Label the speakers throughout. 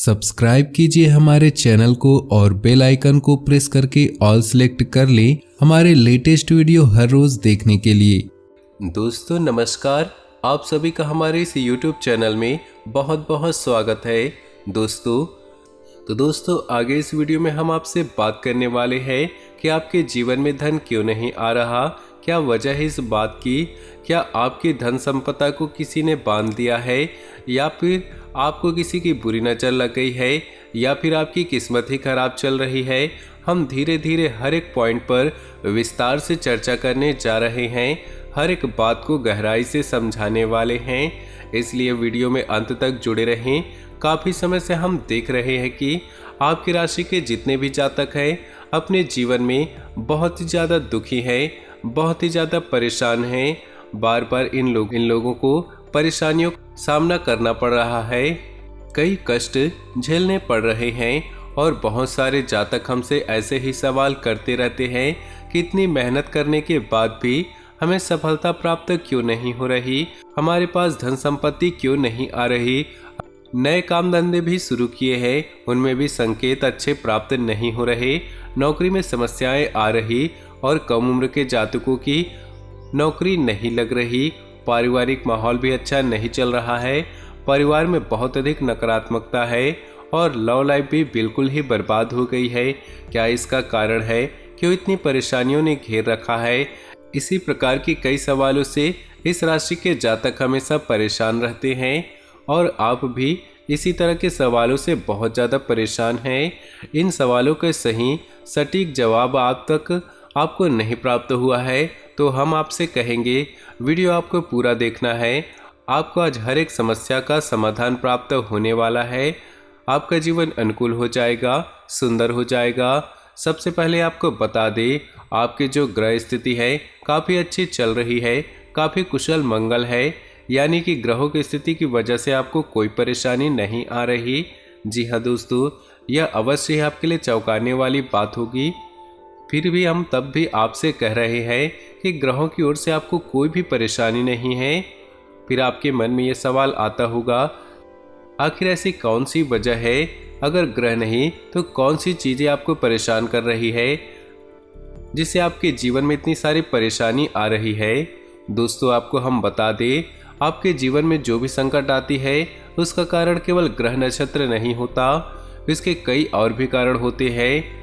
Speaker 1: Subscribe कीजिए हमारे channel को और बेल आइकन को प्रेस करके ऑल सेलेक्ट कर लें हमारे लेटेस्ट वीडियो हर रोज देखने के लिए। दोस्तों नमस्कार, आप सभी का हमारे इस YouTube चैनल में बहुत बहुत स्वागत है। दोस्तों आगे इस वीडियो में हम आपसे बात करने वाले हैं कि आपके जीवन में धन क्यों नहीं आ रहा, क्या वजह है इस बात की। क्या आपकी धन संपदा को किसी ने बांध दिया है, या फिर आपको किसी की बुरी नज़र लग गई है, या फिर आपकी किस्मत ही खराब चल रही है। हम धीरे धीरे हर एक पॉइंट पर विस्तार से चर्चा करने जा रहे हैं, हर एक बात को गहराई से समझाने वाले हैं, इसलिए वीडियो में अंत तक जुड़े रहें। काफ़ी समय से हम देख रहे हैं कि आपकी राशि के जितने भी जातक हैं अपने जीवन में बहुत ही ज़्यादा दुखी हैं, बहुत ही ज़्यादा परेशान हैं। बार बार इन लोगों को परेशानियों का सामना करना पड़ रहा है, कई कष्ट झेलने पड़ रहे हैं और बहुत सारे जातक हमसे ऐसे ही सवाल करते रहते हैं कि इतनी मेहनत करने के बाद भी हमें सफलता प्राप्त क्यों नहीं हो रही, हमारे पास धन संपत्ति क्यों नहीं आ रही। नए काम धंधे भी शुरू किए हैं, उनमें भी संकेत अच्छे प्राप्त नहीं हो रहे, नौकरी में समस्याएं आ रही और कम उम्र के जातकों की नौकरी नहीं लग रही। पारिवारिक माहौल भी अच्छा नहीं चल रहा है, परिवार में बहुत अधिक नकारात्मकता है और लव लाइफ भी बिल्कुल ही बर्बाद हो गई है। क्या इसका कारण है, क्यों इतनी परेशानियों ने घेर रखा है। इसी प्रकार की कई सवालों से इस राशि के जातक हमेशा परेशान रहते हैं और आप भी इसी तरह के सवालों से बहुत ज़्यादा परेशान हैं। इन सवालों के सही सटीक जवाब आपको नहीं प्राप्त हुआ है तो हम आपसे कहेंगे वीडियो आपको पूरा देखना है। आपको आज हर एक समस्या का समाधान प्राप्त होने वाला है, आपका जीवन अनुकूल हो जाएगा, सुंदर हो जाएगा। सबसे पहले आपको बता दें, आपकी जो ग्रह स्थिति है काफ़ी अच्छी चल रही है, काफ़ी कुशल मंगल है, यानी कि ग्रहों की स्थिति की वजह से आपको कोई परेशानी नहीं आ रही। जी हाँ दोस्तों, यह अवश्य ही आपके लिए चौंकाने वाली बात होगी। फिर भी हम तब भी आपसे कह रहे हैं कि ग्रहों की ओर से आपको कोई भी परेशानी नहीं है। फिर आपके मन में ये सवाल आता होगा, आखिर ऐसी कौन सी वजह है, अगर ग्रह नहीं तो कौन सी चीज़ें आपको परेशान कर रही है जिससे आपके जीवन में इतनी सारी परेशानी आ रही है। दोस्तों आपको हम बता दें, आपके जीवन में जो भी संकट आती है उसका कारण केवल ग्रह नक्षत्र नहीं होता, इसके कई और भी कारण होते हैं।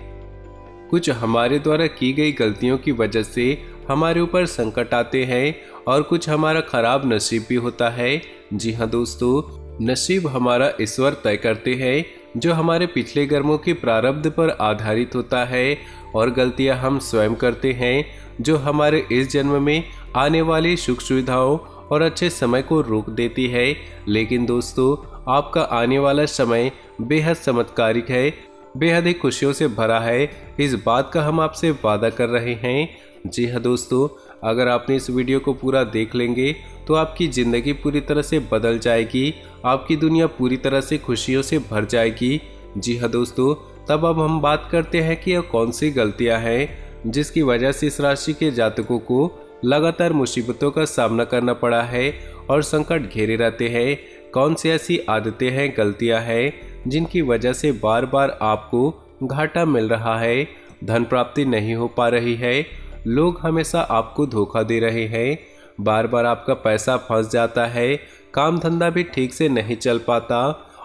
Speaker 1: कुछ हमारे द्वारा की गई गलतियों की वजह से हमारे ऊपर संकट आते हैं और कुछ हमारा खराब नसीब भी होता है। जी हाँ दोस्तों, नसीब हमारा ईश्वर तय करते हैं, जो हमारे पिछले कर्मों के प्रारब्ध पर आधारित होता है, और गलतियां हम स्वयं करते हैं जो हमारे इस जन्म में आने वाली सुख सुविधाओं और अच्छे समय को रोक देती है। लेकिन दोस्तों आपका आने वाला समय बेहद चमत्कारिक है, बेहद ही खुशियों से भरा है, इस बात का हम आपसे वादा कर रहे हैं। जी हाँ दोस्तों, अगर आपने इस वीडियो को पूरा देख लेंगे तो आपकी ज़िंदगी पूरी तरह से बदल जाएगी, आपकी दुनिया पूरी तरह से खुशियों से भर जाएगी। जी हाँ दोस्तों, तब अब हम बात करते हैं कि यह कौन सी गलतियां हैं जिसकी वजह से इस राशि के जातकों को लगातार मुसीबतों का सामना करना पड़ा है और संकट घेरे रहते हैं। कौन सी ऐसी आदतें हैं, गलतियां हैं जिनकी वजह से बार बार आपको घाटा मिल रहा है, धन प्राप्ति नहीं हो पा रही है, लोग हमेशा आपको धोखा दे रहे हैं, बार बार आपका पैसा फंस जाता है, काम धंधा भी ठीक से नहीं चल पाता,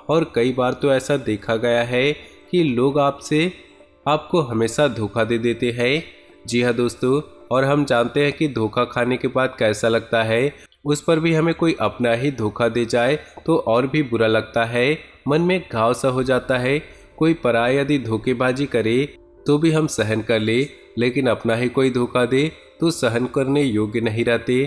Speaker 1: और कई बार तो ऐसा देखा गया है कि लोग आपको हमेशा धोखा दे देते हैं। जी हाँ दोस्तों, और हम जानते हैं कि धोखा खाने के बाद कैसा लगता है, उस पर भी हमें कोई अपना ही धोखा दे जाए तो और भी बुरा लगता है, मन में घाव सा हो जाता है। कोई पराया यदि धोखेबाजी करे तो भी हम सहन कर ले, लेकिन अपना ही कोई धोखा दे तो सहन करने योग्य नहीं रहते।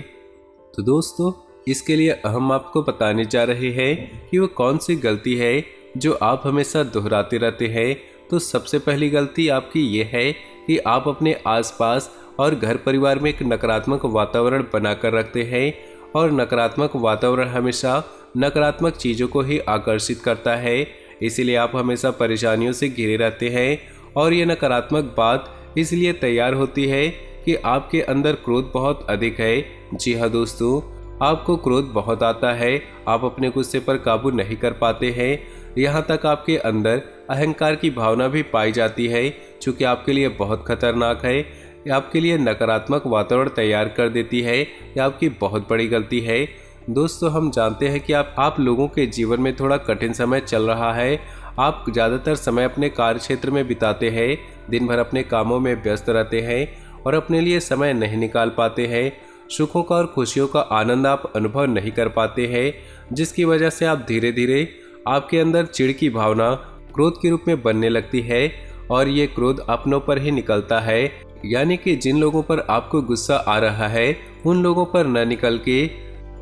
Speaker 1: तो दोस्तों इसके लिए हम आपको बताने जा रहे हैं कि वो कौन सी गलती है जो आप हमेशा दोहराते रहते हैं। तो सबसे पहली गलती आपकी ये है कि आप अपने आसपास और घर परिवार में एक नकारात्मक वातावरण बनाकर रखते हैं, और नकारात्मक वातावरण हमेशा नकारात्मक चीज़ों को ही आकर्षित करता है, इसीलिए आप हमेशा परेशानियों से घिरे रहते हैं। और ये नकारात्मक बात इसलिए तैयार होती है कि आपके अंदर क्रोध बहुत अधिक है। जी हाँ दोस्तों, आपको क्रोध बहुत आता है, आप अपने गुस्से पर काबू नहीं कर पाते हैं, यहाँ तक आपके अंदर अहंकार की भावना भी पाई जाती है, चूँकि आपके लिए बहुत खतरनाक है। ये आपके लिए नकारात्मक वातावरण तैयार कर देती है। यह आपकी बहुत बड़ी गलती है। दोस्तों, हम जानते हैं कि आप लोगों के जीवन में थोड़ा कठिन समय चल रहा है। आप ज़्यादातर समय अपने कार्य क्षेत्र में बिताते हैं, दिन भर अपने कामों में व्यस्त रहते हैं और अपने लिए समय नहीं निकाल पाते हैं। सुखों का और खुशियों का आनंद आप अनुभव नहीं कर पाते हैं, जिसकी वजह से आप धीरे धीरे आपके अंदर चिढ़ की भावना क्रोध के रूप में बनने लगती है और ये क्रोध अपनों पर ही निकलता है। यानी कि जिन लोगों पर आपको गुस्सा आ रहा है उन लोगों पर न निकल के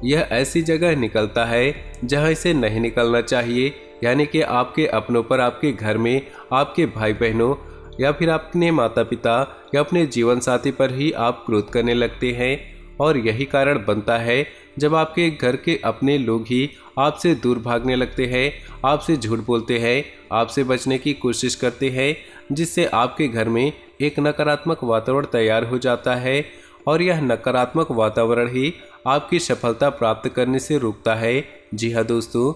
Speaker 1: यह ऐसी जगह निकलता है जहां इसे नहीं निकलना चाहिए। यानी कि आपके अपनों पर, आपके घर में, आपके भाई बहनों या फिर अपने माता पिता या अपने जीवन साथी पर ही आप क्रोध करने लगते हैं। और यही कारण बनता है जब आपके घर के अपने लोग ही आपसे दूर भागने लगते हैं, आपसे झूठ बोलते हैं, आपसे बचने की कोशिश करते हैं, जिससे आपके घर में एक नकारात्मक वातावरण तैयार हो जाता है और यह नकारात्मक वातावरण ही आपकी सफलता प्राप्त करने से रोकता है। जी हाँ दोस्तों,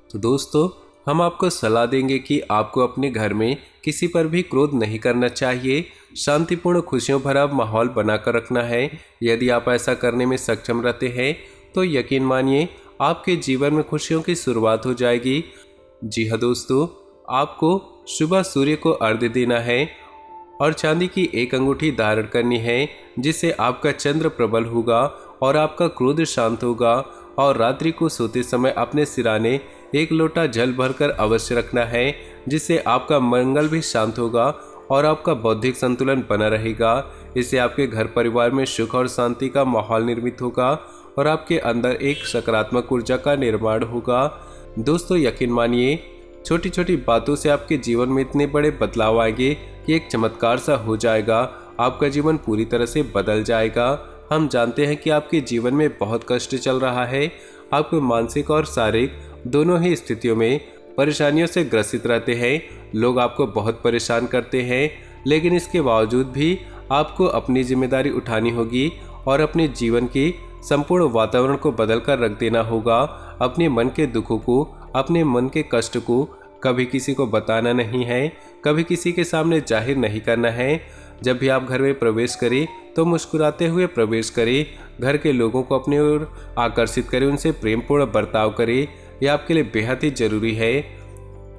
Speaker 1: तो दोस्तों हम आपको सलाह देंगे कि आपको अपने घर में किसी पर भी क्रोध नहीं करना चाहिए। शांतिपूर्ण खुशियों भरा माहौल बनाकर रखना है। यदि आप ऐसा करने में सक्षम रहते हैं तो यकीन मानिए आपके जीवन में खुशियों की शुरुआत हो जाएगी। जी हाँ दोस्तों, आपको सुबह सूर्य को अर्घ्य देना है और चांदी की एक अंगूठी धारण करनी है, जिससे आपका चंद्र प्रबल होगा और आपका क्रोध शांत होगा। और रात्रि को सोते समय अपने सिराने एक लोटा जल भरकर अवश्य रखना है, जिससे आपका मंगल भी शांत होगा और आपका बौद्धिक संतुलन बना रहेगा। इससे आपके घर परिवार में सुख और शांति का माहौल निर्मित होगा और आपके अंदर एक सकारात्मक ऊर्जा का निर्माण होगा। दोस्तों यकीन मानिए, छोटी छोटी बातों से आपके जीवन में इतने बड़े बदलाव आएंगे कि एक चमत्कार सा हो जाएगा। आपका जीवन पूरी तरह से बदल जाएगा। हम जानते हैं कि आपके जीवन में बहुत कष्ट चल रहा है। आपको मानसिक और शारीरिक दोनों ही स्थितियों में परेशानियों से ग्रसित रहते हैं। लोग आपको बहुत परेशान करते हैं, लेकिन इसके बावजूद भी आपको अपनी जिम्मेदारी उठानी होगी और अपने जीवन की संपूर्ण वातावरण को बदल कर रख देना होगा। अपने मन के दुखों को, अपने मन के कष्ट को कभी किसी को बताना नहीं है, कभी किसी के सामने जाहिर नहीं करना है। जब भी आप घर में प्रवेश करें तो मुस्कुराते हुए प्रवेश करें। घर के लोगों को अपनी ओर आकर्षित करें, उनसे प्रेमपूर्ण बर्ताव करें। यह आपके लिए बेहद ही जरूरी है।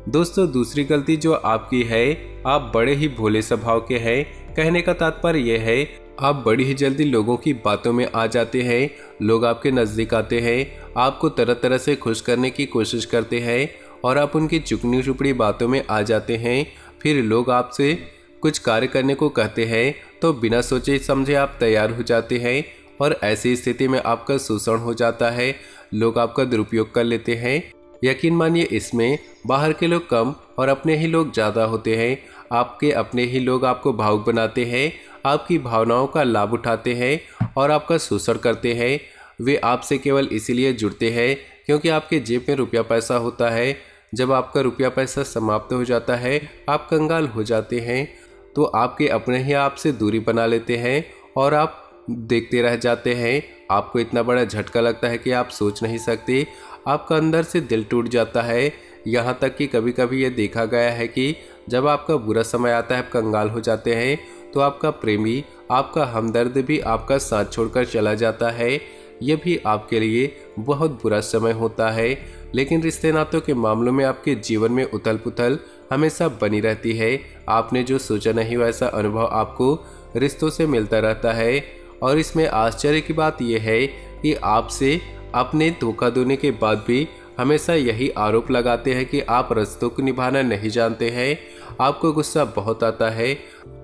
Speaker 1: दोस्तों दूसरी गलती जो आपकी है, आप बड़े ही भोले स्वभाव के हैं। कहने का तात्पर्य यह है, आप बड़ी ही जल्दी लोगों की बातों में आ जाते हैं। लोग आपके नज़दीक आते हैं, आपको तरह तरह से खुश करने की कोशिश करते हैं और आप उनकी चुकनी चुपड़ी बातों में आ जाते हैं। फिर लोग आपसे कुछ कार्य करने को कहते हैं तो बिना सोचे समझे आप तैयार हो जाते हैं और ऐसी स्थिति में आपका शोषण हो जाता है। लोग आपका दुरुपयोग कर लेते हैं। यकीन मानिए, इसमें बाहर के लोग कम और अपने ही लोग ज़्यादा होते हैं। आपके अपने ही लोग आपको भावुक बनाते हैं, आपकी भावनाओं का लाभ उठाते हैं और आपका शोषण करते हैं। वे आपसे केवल इसीलिए जुड़ते हैं क्योंकि आपके जेब में रुपया पैसा होता है। जब आपका रुपया पैसा समाप्त हो जाता है, आप कंगाल हो जाते हैं, तो आपके अपने ही आपसे दूरी बना लेते हैं और आप देखते रह जाते हैं। आपको इतना बड़ा झटका लगता है कि आप सोच नहीं सकते। आपका अंदर से दिल टूट जाता है। यहाँ तक कि कभी कभी ये देखा गया है कि जब आपका बुरा समय आता है, आप कंगाल हो जाते हैं, तो आपका प्रेमी, आपका हमदर्द भी आपका साथ छोड़कर चला जाता है। ये भी आपके लिए बहुत बुरा समय होता है। लेकिन रिश्ते नातों के मामलों में आपके जीवन में उथल पुथल हमेशा बनी रहती है। आपने जो सोचा नहीं वैसा अनुभव आपको रिश्तों से मिलता रहता है। और इसमें आश्चर्य की बात यह है कि आपसे अपने धोखा देने के बाद भी हमेशा यही आरोप लगाते हैं कि आप रिश्तों को निभाना नहीं जानते हैं। आपको गुस्सा बहुत आता है,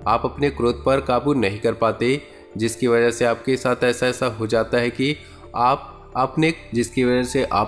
Speaker 1: आप अपने क्रोध पर काबू नहीं कर पाते, जिसकी वजह से आपके साथ ऐसा हो जाता है कि आप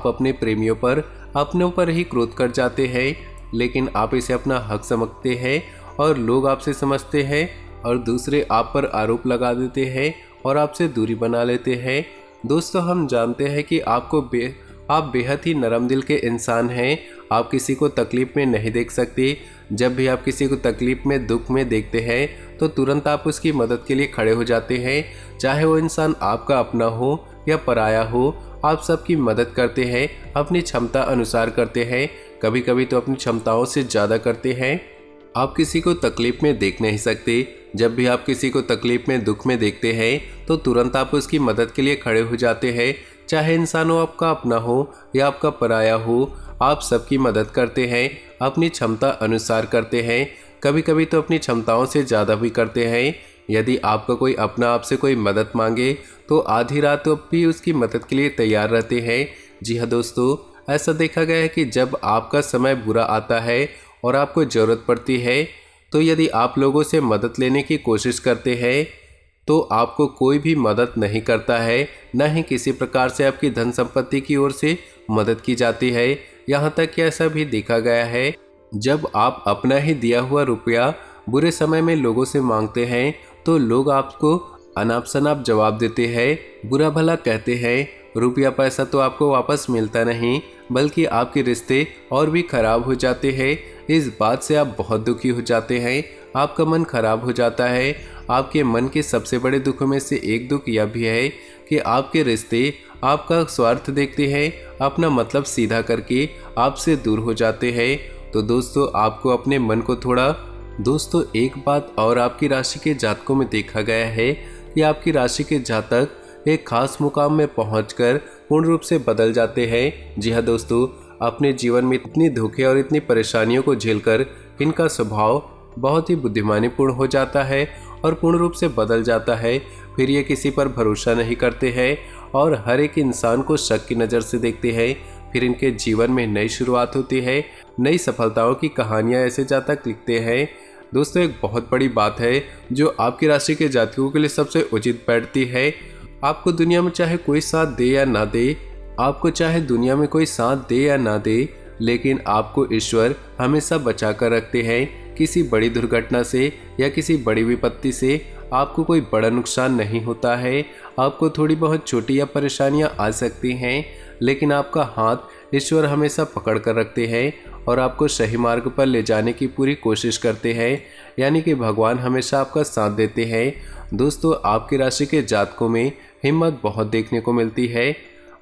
Speaker 1: अपने प्रेमियों पर, अपनों पर ही क्रोध कर जाते हैं। लेकिन आप इसे अपना हक समझते हैं और लोग आपसे समझते हैं और दूसरे आप पर आरोप लगा देते हैं और आपसे दूरी बना लेते हैं। दोस्तों हम जानते हैं कि आप बेहद ही नरम दिल के इंसान हैं। आप किसी को तकलीफ में नहीं देख सकते। जब भी आप किसी को तकलीफ में, दुख में देखते हैं तो तुरंत आप उसकी मदद के लिए खड़े हो जाते हैं। चाहे वो इंसान आपका अपना हो या पराया हो, आप सबकी मदद करते हैं, अपनी क्षमता अनुसार करते हैं। कभी कभी तो अपनी क्षमताओं से ज़्यादा करते हैं। आप किसी को तकलीफ में देख नहीं सकते। जब भी आप किसी को तकलीफ में, दुख में देखते हैं तो तुरंत आप उसकी मदद के लिए खड़े हो जाते हैं। चाहे इंसान हो आपका अपना हो या आपका पराया हो, आप सबकी मदद करते हैं, अपनी क्षमता अनुसार करते हैं। कभी कभी तो अपनी क्षमताओं से ज़्यादा भी करते हैं। यदि आपका कोई अपना आपसे कोई मदद मांगे तो आधी रात भी उसकी मदद के लिए तैयार रहते हैं। जी हाँ दोस्तों, ऐसा देखा गया है कि जब आपका समय बुरा आता है और आपको ज़रूरत पड़ती है, तो यदि आप लोगों से मदद लेने की कोशिश करते हैं तो आपको कोई भी मदद नहीं करता है, न ही किसी प्रकार से आपकी धन संपत्ति की ओर से मदद की जाती है। यहाँ तक कि ऐसा भी देखा गया है, जब आप अपना ही दिया हुआ रुपया बुरे समय में लोगों से मांगते हैं तो लोग आपको अनाप शनाप जवाब देते हैं, बुरा भला कहते हैं। रुपया पैसा तो आपको वापस मिलता नहीं, बल्कि आपके रिश्ते और भी खराब हो जाते हैं। इस बात से आप बहुत दुखी हो जाते हैं, आपका मन खराब हो जाता है। आपके मन के सबसे बड़े दुखों में से एक दुख यह भी है कि आपके रिश्ते आपका स्वार्थ देखते हैं, अपना मतलब सीधा करके आपसे दूर हो जाते हैं। तो दोस्तों, आपको अपने मन को थोड़ा एक बात और आपकी राशि के जातकों में देखा गया है कि आपकी राशि के जातक एक खास मुकाम में पहुंचकर पूर्ण रूप से बदल जाते हैं। जी हाँ दोस्तों, अपने जीवन में इतनी धोखे और इतनी परेशानियों को झेलकर इनका स्वभाव बहुत ही बुद्धिमानीपूर्ण हो जाता है और पूर्ण रूप से बदल जाता है। फिर ये किसी पर भरोसा नहीं करते हैं और हर एक इंसान को शक की नज़र से देखते हैं। फिर इनके जीवन में नई शुरुआत होती है, नई सफलताओं की कहानियाँ ऐसे जातक लिखते हैं। दोस्तों, एक बहुत बड़ी बात है जो आपकी राशि के जातकों के लिए सबसे उचित बैठती है। आपको दुनिया में चाहे कोई साथ दे या ना दे, आपको चाहे दुनिया में कोई साथ दे या ना दे, लेकिन आपको ईश्वर हमेशा बचा कर रखते हैं। किसी बड़ी दुर्घटना से या किसी बड़ी विपत्ति से आपको कोई बड़ा नुकसान नहीं होता है। आपको थोड़ी बहुत छोटी या परेशानियां आ सकती हैं, लेकिन आपका हाथ ईश्वर हमेशा पकड़ कर रखते हैं और आपको सही मार्ग पर ले जाने की पूरी कोशिश करते हैं। यानी कि भगवान हमेशा आपका साथ देते हैं। दोस्तों, आपकी राशि के जातकों में हिम्मत बहुत देखने को मिलती है।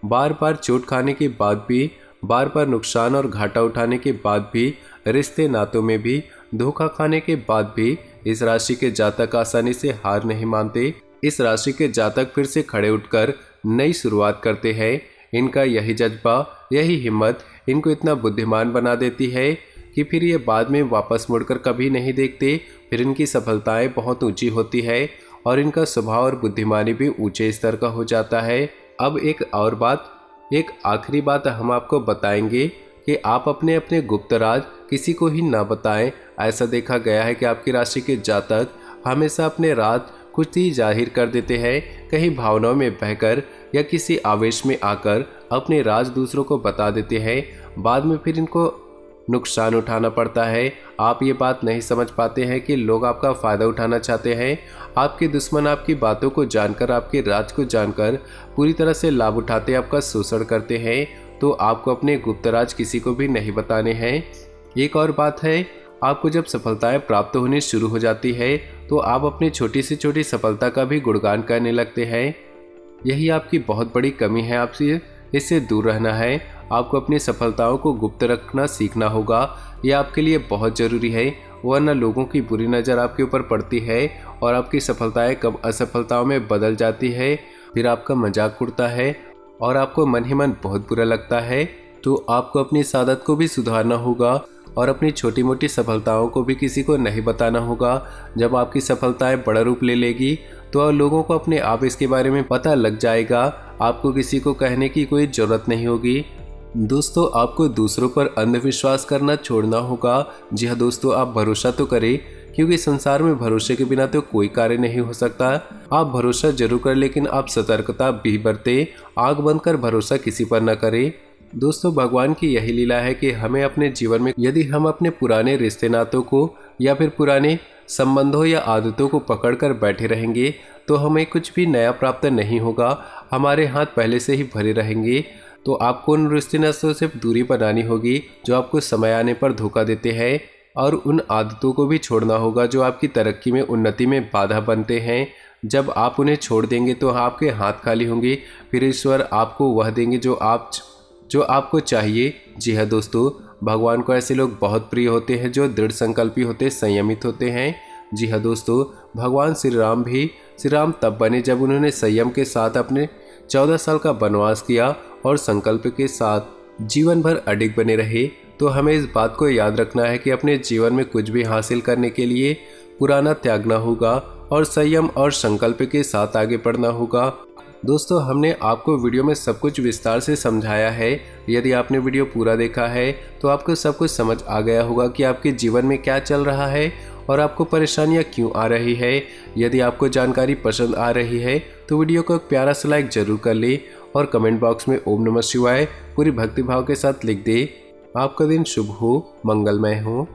Speaker 1: बार बार चोट खाने के बाद भी, बार बार नुकसान और घाटा उठाने के बाद भी, रिश्ते नातों में भी धोखा खाने के बाद भी इस राशि के जातक आसानी से हार नहीं मानते। इस राशि के जातक फिर से खड़े उठकर नई शुरुआत करते हैं। इनका यही जज्बा, यही हिम्मत इनको इतना बुद्धिमान बना देती है कि फिर ये बाद में वापस मुड़कर कभी नहीं देखते। फिर इनकी सफलताएं बहुत ऊंची होती है और इनका स्वभाव और बुद्धिमानी भी ऊंचे स्तर का हो जाता है। अब एक और बात, एक आखिरी बात हम आपको बताएंगे कि आप अपने अपने गुप्त राज किसी को ही ना बताएं। ऐसा देखा गया है कि आपकी राशि के जातक हमेशा अपने राज कुछ ही जाहिर कर देते हैं, कहीं भावनाओं में बहकर या किसी आवेश में आकर अपने राज दूसरों को बता देते हैं। बाद में फिर इनको नुकसान उठाना पड़ता है। आप ये बात नहीं समझ पाते हैं कि लोग आपका फ़ायदा उठाना चाहते हैं। आपके दुश्मन आपकी बातों को जानकर, आपके राज को जानकर पूरी तरह से लाभ उठाते, आपका शोषण करते हैं। तो आपको अपने गुप्त राज किसी को भी नहीं बताने हैं। एक और बात है, आपको जब सफलताएं प्राप्त होनी शुरू हो जाती है तो आप अपनी छोटी से छोटी सफलता का भी गुणगान करने लगते हैं। यही आपकी बहुत बड़ी कमी है, आपसे इससे दूर रहना है। आपको अपनी सफलताओं को गुप्त रखना सीखना होगा, यह आपके लिए बहुत ज़रूरी है, वरना लोगों की बुरी नज़र आपके ऊपर पड़ती है और आपकी सफलताएं कब असफलताओं में बदल जाती है। फिर आपका मजाक उड़ता है और आपको मन ही मन बहुत बुरा लगता है। तो आपको अपनी इस आदत को भी सुधारना होगा और अपनी छोटी मोटी सफलताओं को भी किसी को नहीं बताना होगा। जब आपकी सफलताएं बड़ा रूप ले लेगी तो लोगों को अपने आप इसके बारे में पता लग जाएगा। आपको किसी को कहने की कोई ज़रूरत नहीं होगी। दोस्तों, आपको दूसरों पर अंधविश्वास करना छोड़ना होगा। जी हाँ दोस्तों, आप भरोसा तो करें, क्योंकि संसार में भरोसे के बिना तो कोई कार्य नहीं हो सकता। आप भरोसा जरूर करें, लेकिन आप सतर्कता भी बरतें। आंख बंद कर भरोसा किसी पर न करें। दोस्तों, भगवान की यही लीला है कि हमें अपने जीवन में, यदि हम अपने पुराने रिश्ते नातों को या फिर पुराने संबंधों या आदतों को पकड़कर बैठे रहेंगे तो हमें कुछ भी नया प्राप्त नहीं होगा। हमारे हाथ पहले से ही भरे रहेंगे। तो आपको उन रिश्ते नातों से दूरी बनानी होगी जो आपको समय आने पर धोखा देते हैं, और उन आदतों को भी छोड़ना होगा जो आपकी तरक्की में, उन्नति में बाधा बनते हैं। जब आप उन्हें छोड़ देंगे तो आपके हाथ खाली होंगे। फिर ईश्वर आपको वह देंगे जो आपको चाहिए। जी हाँ दोस्तों, भगवान को ऐसे लोग बहुत प्रिय होते हैं जो दृढ़ संकल्पी होते, संयमित होते हैं। जी हाँ दोस्तों, भगवान श्री राम तब बने जब उन्होंने संयम के साथ अपने 14 साल का वनवास किया और संकल्प के साथ जीवन भर अडिग बने रहे। तो हमें इस बात को याद रखना है कि अपने जीवन में कुछ भी हासिल करने के लिए पुराना त्यागना होगा और संयम और संकल्प के साथ आगे बढ़ना होगा। दोस्तों, हमने आपको वीडियो में सब कुछ विस्तार से समझाया है। यदि आपने वीडियो पूरा देखा है तो आपको सब कुछ समझ आ गया होगा कि आपके जीवन में क्या चल रहा है और आपको परेशानियां क्यों आ रही है। यदि आपको जानकारी पसंद आ रही है तो वीडियो को एक प्यारा सा लाइक जरूर कर ले और कमेंट बॉक्स में ओम नमः शिवाय पूरी भक्ति भाव के साथ लिख दे। आपका दिन शुभ हो, मंगलमय हो।